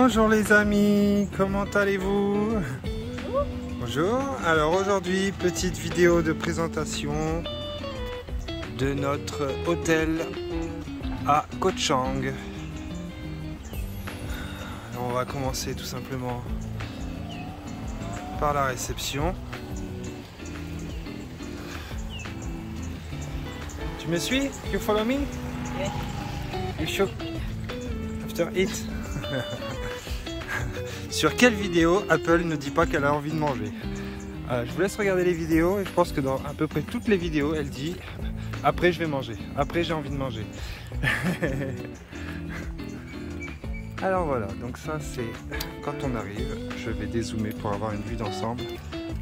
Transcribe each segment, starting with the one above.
Bonjour les amis, comment allez-vous? Bonjour, alors aujourd'hui petite vidéo de présentation de notre hôtel à Koh Chang. Alors on va commencer tout simplement par la réception. Tu me suis? You follow me? Yeah. You show? After eat? Sur quelle vidéo Apple ne dit pas qu'elle a envie de manger? Je vous laisse regarder les vidéos et je pense que dans à peu près toutes les vidéos elle dit après je vais manger, après j'ai envie de manger. Alors voilà, donc ça c'est quand on arrive. Je vais dézoomer pour avoir une vue d'ensemble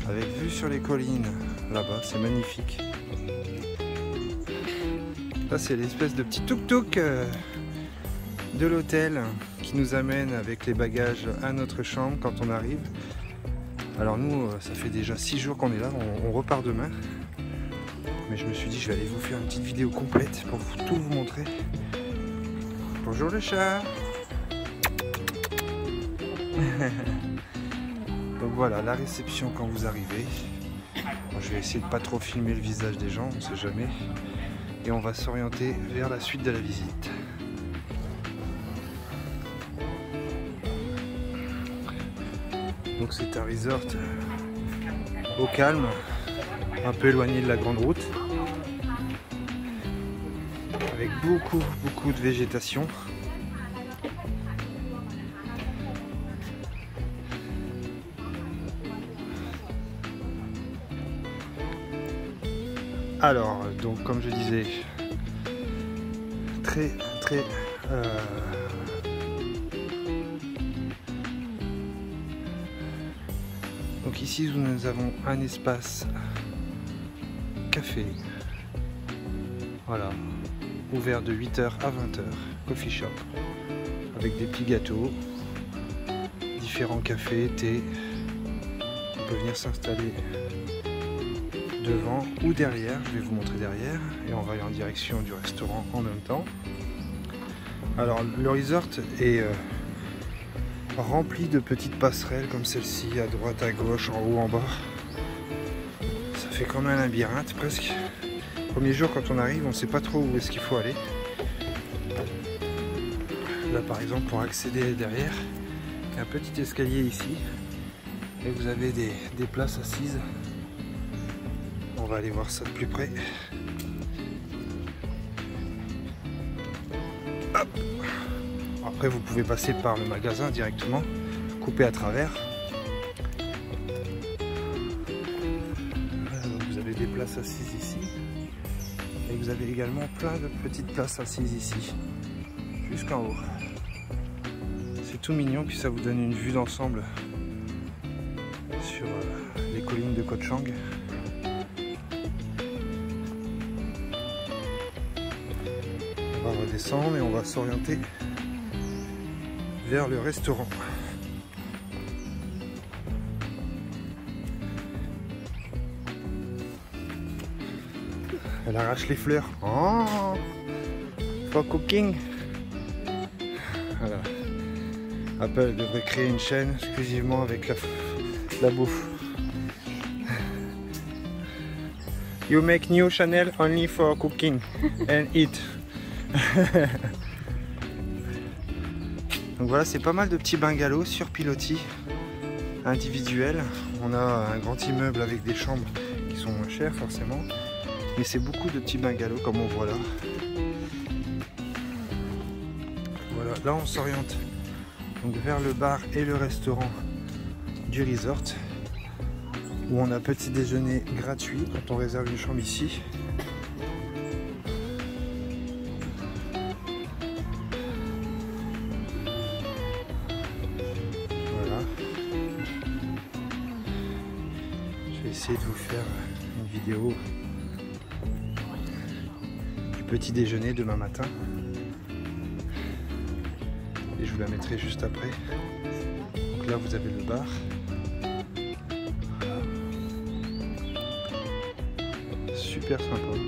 avec vue sur les collines là-bas, c'est magnifique. Ça c'est l'espèce de petit tuk-tuk de l'hôtel qui nous amène avec les bagages à notre chambre quand on arrive. Alors nous, ça fait déjà 6 jours qu'on est là, on repart demain. Mais je me suis dit, je vais aller vous faire une petite vidéo complète pour tout vous montrer. Bonjour le chat. Donc voilà, la réception quand vous arrivez. Bon, je vais essayer de pas trop filmer le visage des gens, on sait jamais. Et on va s'orienter vers la suite de la visite. Donc c'est un resort au calme, un peu éloigné de la grande route, avec beaucoup de végétation. Alors, donc comme je disais, très donc ici nous avons un espace café, voilà, ouvert de 8h à 20h, coffee shop, avec des petits gâteaux, différents cafés, thé. On peut venir s'installer devant ou derrière, je vais vous montrer derrière, et on va aller en direction du restaurant en même temps. Alors le resort est rempli de petites passerelles comme celle-ci, à droite, à gauche, en haut, en bas. Ça fait comme un labyrinthe presque. Premier jour quand on arrive, on ne sait pas trop où est-ce qu'il faut aller. Là par exemple, pour accéder derrière, il y a un petit escalier ici, et vous avez des places assises. On va aller voir ça de plus près. Hop. Après vous pouvez passer par le magasin directement, couper à travers. Donc vous avez des places assises ici. Et vous avez également plein de petites places assises ici, jusqu'en haut. C'est tout mignon, puis ça vous donne une vue d'ensemble sur les collines de Koh Chang. On va redescendre et on va s'orienter vers le restaurant. Elle arrache les fleurs. Oh, for cooking. Voilà. Apple devrait créer une chaîne exclusivement avec la bouffe. You make new channel only for cooking and eat. Donc voilà, c'est pas mal de petits bungalows sur pilotis individuels. On a un grand immeuble avec des chambres qui sont moins chères forcément, mais c'est beaucoup de petits bungalows comme on voit là. Voilà, là on s'oriente donc vers le bar et le restaurant du resort, où on a petit déjeuner gratuit quand on réserve une chambre ici. De vous faire une vidéo du petit déjeuner demain matin et je vous la mettrai juste après. Donc là vous avez le bar, super sympa,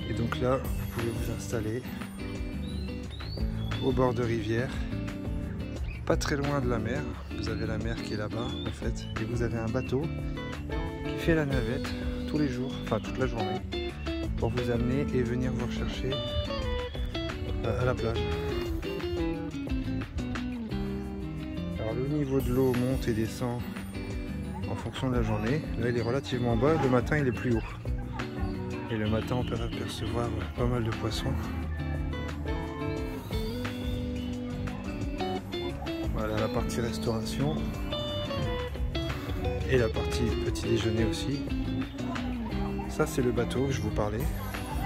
et donc là vous pouvez vous installer au bord de rivière, pas très loin de la mer. Vous avez la mer qui est là-bas en fait, et vous avez un bateau qui fait la navette tous les jours, enfin toute la journée, pour vous amener et venir vous rechercher à la plage. Alors le niveau de l'eau monte et descend en fonction de la journée. Là il est relativement bas, le matin il est plus haut. Et le matin on peut apercevoir pas mal de poissons. Voilà la partie restauration. Et la partie petit déjeuner aussi. Ça c'est le bateau que je vous parlais,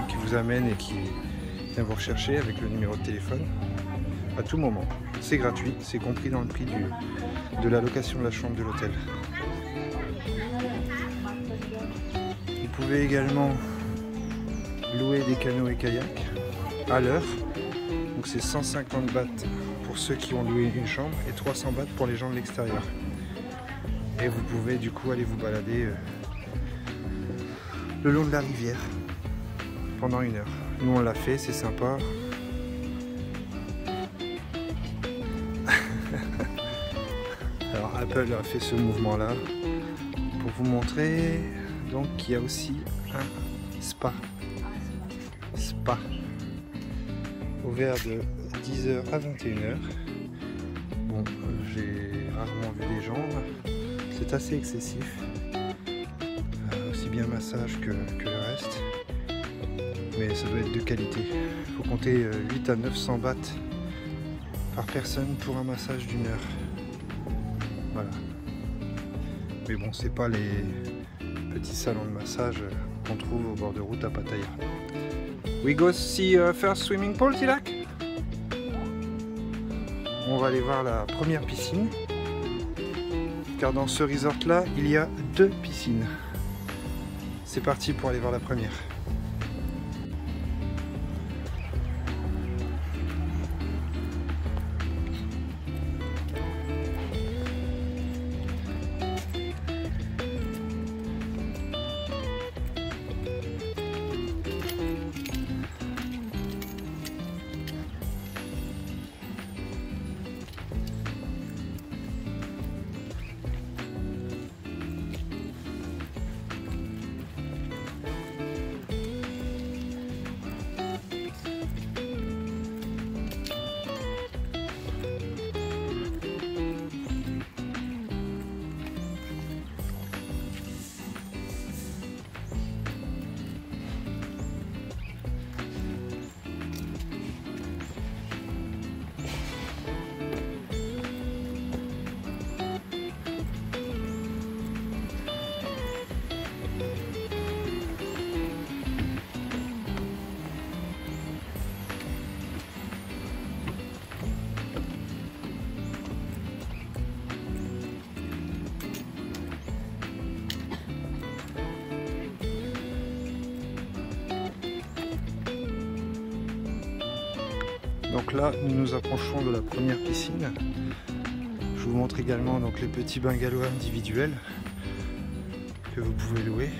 qui vous amène et qui vient vous rechercher avec le numéro de téléphone à tout moment. C'est gratuit, c'est compris dans le prix de la location de la chambre de l'hôtel. Vous pouvez également louer des canots et kayaks à l'heure. Donc c'est 150 bahts pour ceux qui ont loué une chambre et 300 bahts pour les gens de l'extérieur. Et vous pouvez du coup aller vous balader le long de la rivière pendant 1 heure. Nous on l'a fait, c'est sympa. Alors Apple a fait ce mouvement là pour vous montrer donc qu'il y a aussi un spa ouvert de 10h à 21h. Bon, j'ai rarement vu des gens, c'est assez excessif, aussi bien massage que le reste, mais ça doit être de qualité. Il faut compter 8 à 900 bahts par personne pour un massage d'1 heure. Voilà. Mais bon, c'est pas les petits salons de massage qu'on trouve au bord de route à Pattaya. We go see first swimming pool, Tilak? On va aller voir la première piscine, car dans ce resort là, il y a 2 piscines. C'est parti pour aller voir la première. Donc là, nous nous approchons de la première piscine. Je vous montre également donc les petits bungalows individuels que vous pouvez louer.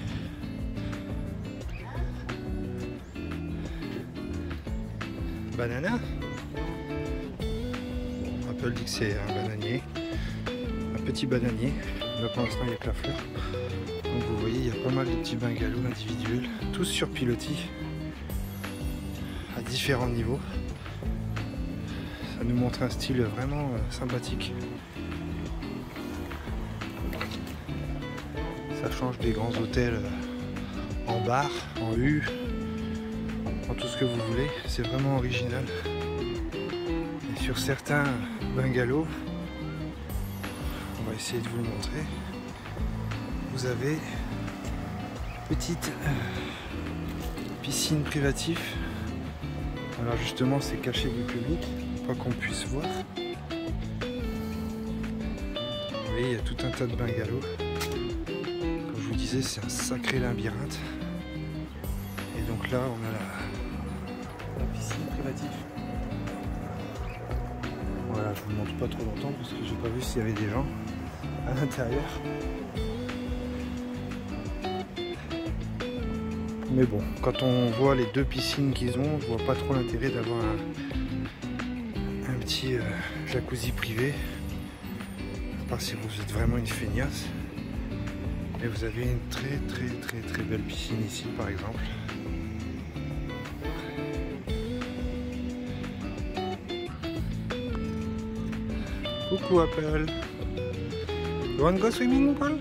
Banana. Apple dit que c'est un bananier, un petit bananier. Là pour l'instant il n'y a que la fleur. Donc vous voyez, il y a pas mal de petits bungalows individuels, tous sur pilotis, à différents niveaux. Ça nous montre un style vraiment sympathique. Ça change des grands hôtels en bar, en U, en tout ce que vous voulez. C'est vraiment original. Et sur certains bungalows, on va essayer de vous le montrer, vous avez une petite piscine privative. Alors justement c'est caché du public, pas qu'on puisse voir. Vous voyez, il y a tout un tas de bungalows. Comme je vous disais, c'est un sacré labyrinthe. Et donc là, on a la piscine privative. Voilà, je vous montre pas trop longtemps parce que j'ai pas vu s'il y avait des gens à l'intérieur. Mais bon, quand on voit les 2 piscines qu'ils ont, je vois pas trop l'intérêt d'avoir petit jacuzzi privé, à part si vous êtes vraiment une feignasse. Et vous avez une très belle piscine ici par exemple. Coucou Apple. You want to go swimming, Paul?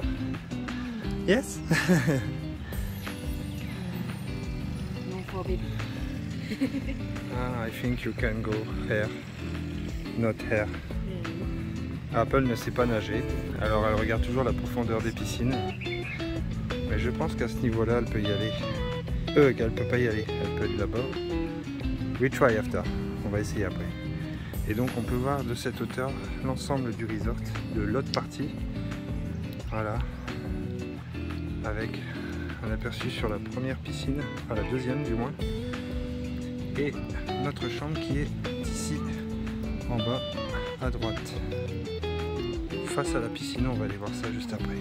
Yes? No for baby. I think you can go here, not here. Apple ne sait pas nager, alors elle regarde toujours la profondeur des piscines. Mais je pense qu'à ce niveau-là, elle peut y aller. Qu'elle peut pas y aller, elle peut aller d'abord. We try after, on va essayer après. Et donc on peut voir de cette hauteur l'ensemble du resort, de l'autre partie. Voilà. Avec un aperçu sur la première piscine, enfin la deuxième du moins. Et notre chambre qui est ici, en bas, à droite. Face à la piscine, on va aller voir ça juste après.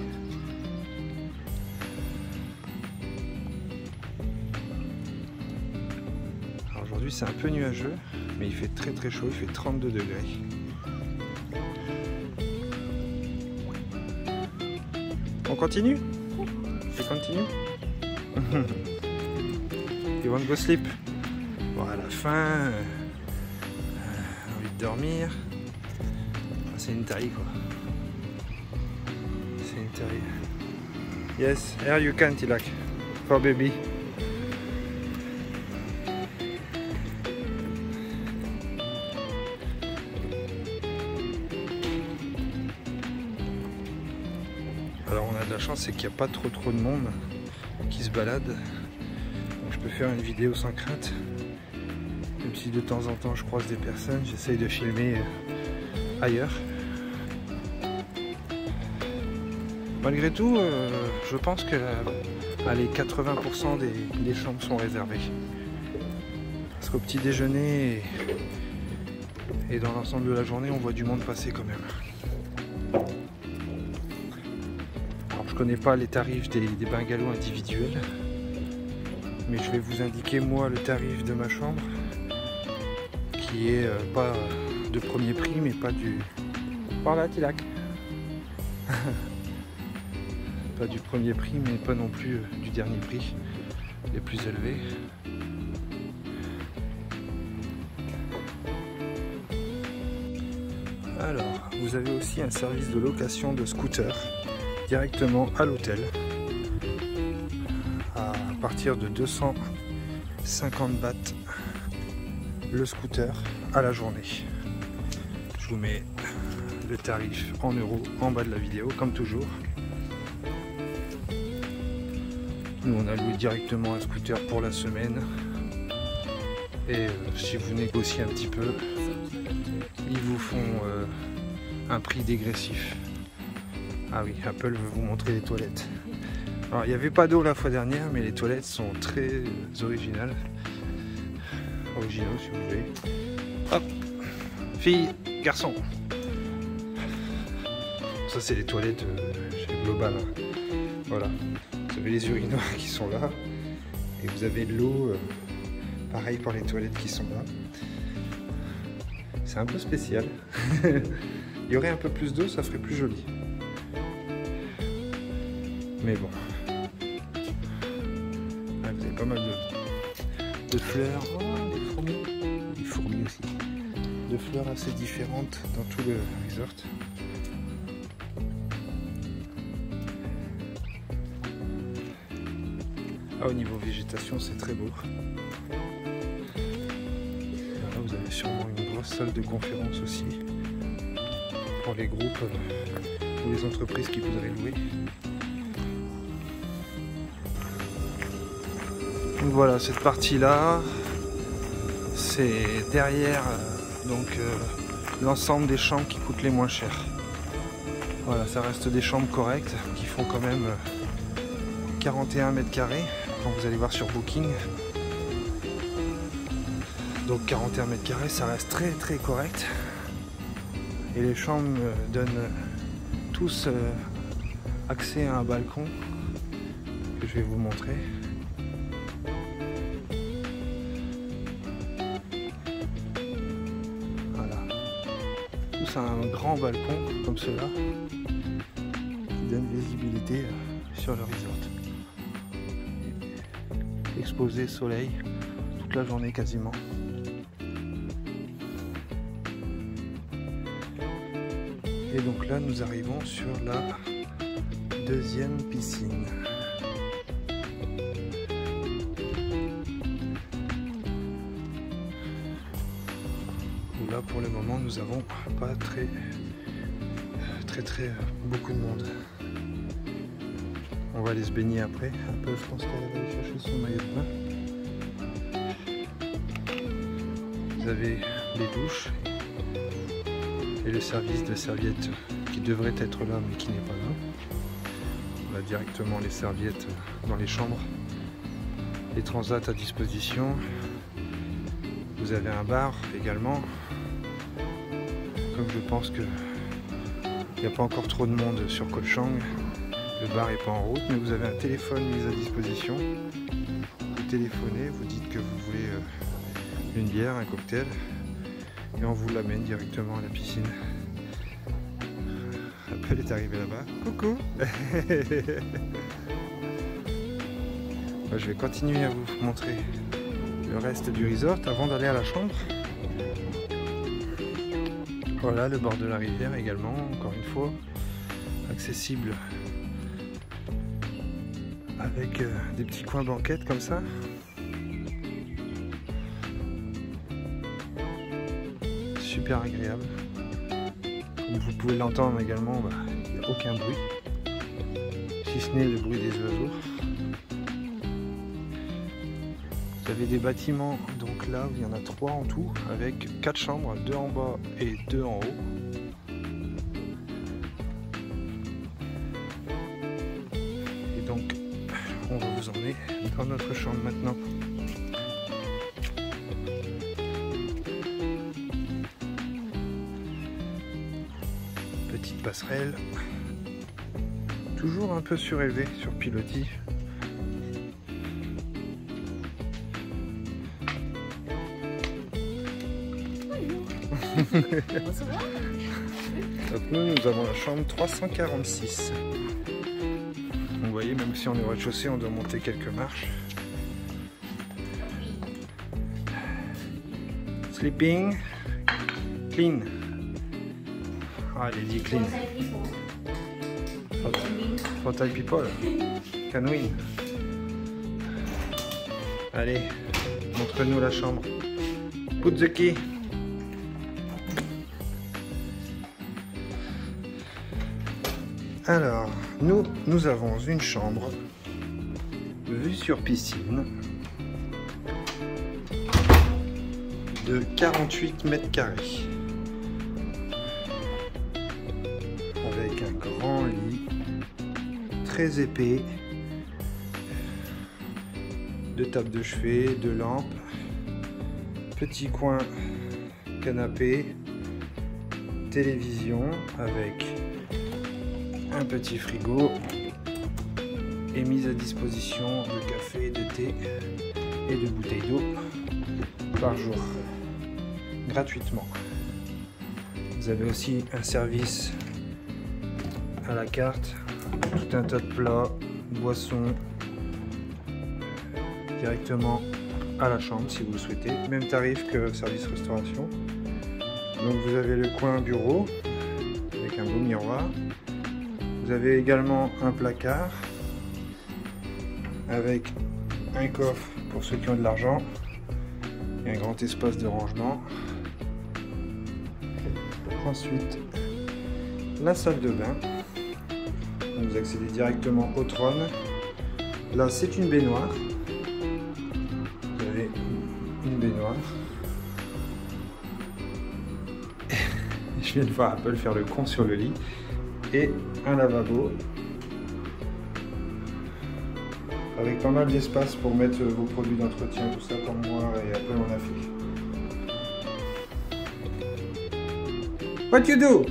Alors aujourd'hui c'est un peu nuageux, mais il fait très chaud, il fait 32 degrés. On continue? On continue? You want to go sleep? Bon, à la fin, envie de dormir. C'est une taille quoi. C'est une taille. Yes, here you can, Tilak. For baby. Alors on a de la chance, c'est qu'il n'y a pas trop de monde qui se balade. Donc je peux faire une vidéo sans crainte. Même si de temps en temps je croise des personnes, j'essaye de filmer ailleurs. Malgré tout, je pense que allez, 80% des chambres sont réservées. Parce qu'au petit déjeuner et dans l'ensemble de la journée, on voit du monde passer quand même. Alors je connais pas les tarifs des bungalows individuels, mais je vais vous indiquer moi le tarif de ma chambre, qui est pas de premier prix, mais pas du... Par là, Tilak. Pas du premier prix, mais pas non plus du dernier prix, les plus élevés. Alors, vous avez aussi un service de location de scooter directement à l'hôtel, à partir de 250 bahts le scooter à la journée. Je vous mets le tarif en euros en bas de la vidéo, comme toujours. Nous on a loué directement un scooter pour la semaine, et si vous négociez un petit peu, ils vous font un prix dégressif. Ah oui, Apple veut vous montrer les toilettes. Alors il n'y avait pas d'eau la fois dernière, mais les toilettes sont très originaux si vous voulez. Hop, fille, garçon. Ça c'est les toilettes chez Global. Voilà. Vous avez les urinoirs qui sont là, et vous avez de l'eau, pareil pour les toilettes qui sont là. C'est un peu spécial. Il y aurait un peu plus d'eau, ça ferait plus joli. Mais bon. Ah, vous avez pas mal de fleurs. Oh, des fourmis. Des fourmis aussi. De fleurs assez différentes dans tout le resort. Ah, au niveau végétation, c'est très beau. Là, vous avez sûrement une grosse salle de conférence aussi pour les groupes ou les entreprises qui voudraient louer. Donc voilà, cette partie-là, c'est derrière l'ensemble des chambres qui coûtent les moins chères. Voilà, ça reste des chambres correctes qui font quand même 41 mètres carrés. Quand vous allez voir sur Booking, donc 41 mètres carrés, ça reste très correct, et les chambres donnent tous accès à un balcon que je vais vous montrer. Voilà, plus un grand balcon comme cela qui donne visibilité sur le resort. Exposé soleil toute la journée quasiment. Et donc là nous arrivons sur la deuxième piscine. Où là pour le moment nous avons pas très beaucoup de monde. On va aller se baigner après. Un peu, je pense qu'elle va aller chercher son maillot de bain. Vous avez les douches et le service de serviettes qui devrait être là mais qui n'est pas là. On a directement les serviettes dans les chambres. Les transats à disposition. Vous avez un bar également. Comme je pense que il n'y a pas encore trop de monde sur Koh Chang. Le bar n'est pas en route, mais vous avez un téléphone mis à disposition. Vous téléphonez, vous dites que vous voulez une bière, un cocktail, et on vous l'amène directement à la piscine. Apple est arrivé là-bas. Coucou. Je vais continuer à vous montrer le reste du resort avant d'aller à la chambre. Voilà le bord de la rivière également, encore une fois, accessible avec des petits coins banquettes comme ça. Super agréable. Comme vous pouvez l'entendre également, il n'y a aucun bruit, si ce n'est le bruit des oiseaux. Vous avez des bâtiments, donc là il y en a 3 en tout, avec 4 chambres, 2 en bas et 2 en haut. Et donc on va vous emmener dans notre chambre maintenant. Petite passerelle, toujours un peu surélevée sur pilotis. Donc nous avons la chambre 346. Vous voyez, même si on est au rez-de-chaussée, on doit monter quelques marches. Sleeping, clean. Ah, elle est dit clean. For Thai people, can win. Allez, montre-nous la chambre. Put the key. Alors, nous avons une chambre vue sur piscine de 48 mètres carrés avec un grand lit très épais, 2 tables de chevet, 2 lampes, petit coin canapé, télévision avec un petit frigo et mise à disposition de café, de thé et de bouteilles d'eau par jour gratuitement. Vous avez aussi un service à la carte, tout un tas de plats, boissons directement à la chambre si vous le souhaitez, même tarif que service restauration. Donc vous avez le coin bureau avec un beau miroir. Vous avez également un placard avec un coffre pour ceux qui ont de l'argent et un grand espace de rangement. Ensuite, la salle de bain. Vous accédez directement au trône. Là, c'est une baignoire. Vous avez une baignoire. Je viens de voir Apple faire le con sur le lit. Et un lavabo avec pas mal d'espace pour mettre vos produits d'entretien, tout ça comme moi et Apple en a fait. What you do?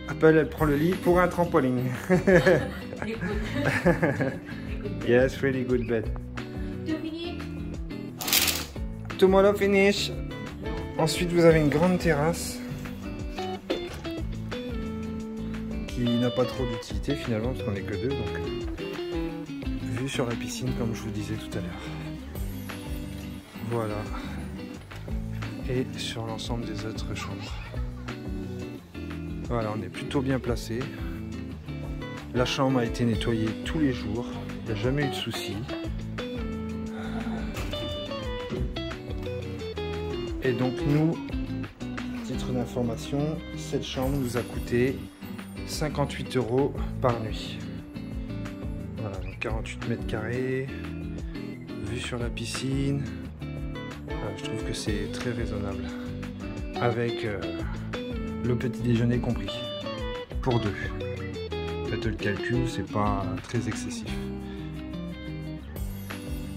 Apple, elle prend le lit pour un trampoline. Yes, really good bed. Tomorrow finish. Ensuite, vous avez une grande terrasse qui n'a pas trop d'utilité finalement parce qu'on n'est que deux. Donc vue sur la piscine comme je vous disais tout à l'heure. Voilà. Et sur l'ensemble des autres chambres. Voilà, on est plutôt bien placé. La chambre a été nettoyée tous les jours. Il n'y a jamais eu de soucis. Et donc nous, titre d'information, cette chambre nous a coûté 58 € par nuit. Voilà, donc 48 mètres carrés, vue sur la piscine. Voilà, je trouve que c'est très raisonnable. Avec le petit déjeuner compris. Pour deux. Faites le calcul, c'est pas très excessif.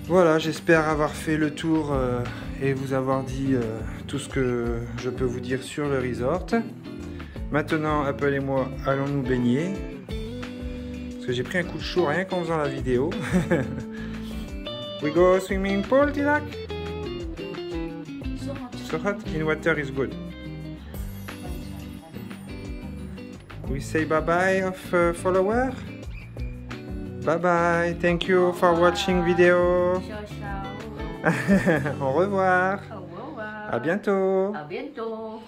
Voilà, j'espère avoir fait le tour et vous avoir dit tout ce que je peux vous dire sur le resort. Maintenant, Apple et moi allons nous baigner. Parce que j'ai pris un coup de chaud rien qu'en faisant la vidéo. We go swimming pool, Tilak? So hot? In water is good. We say bye-bye of follower? Bye-bye. Thank you for watching video. Au revoir. Au revoir. À bientôt. À bientôt.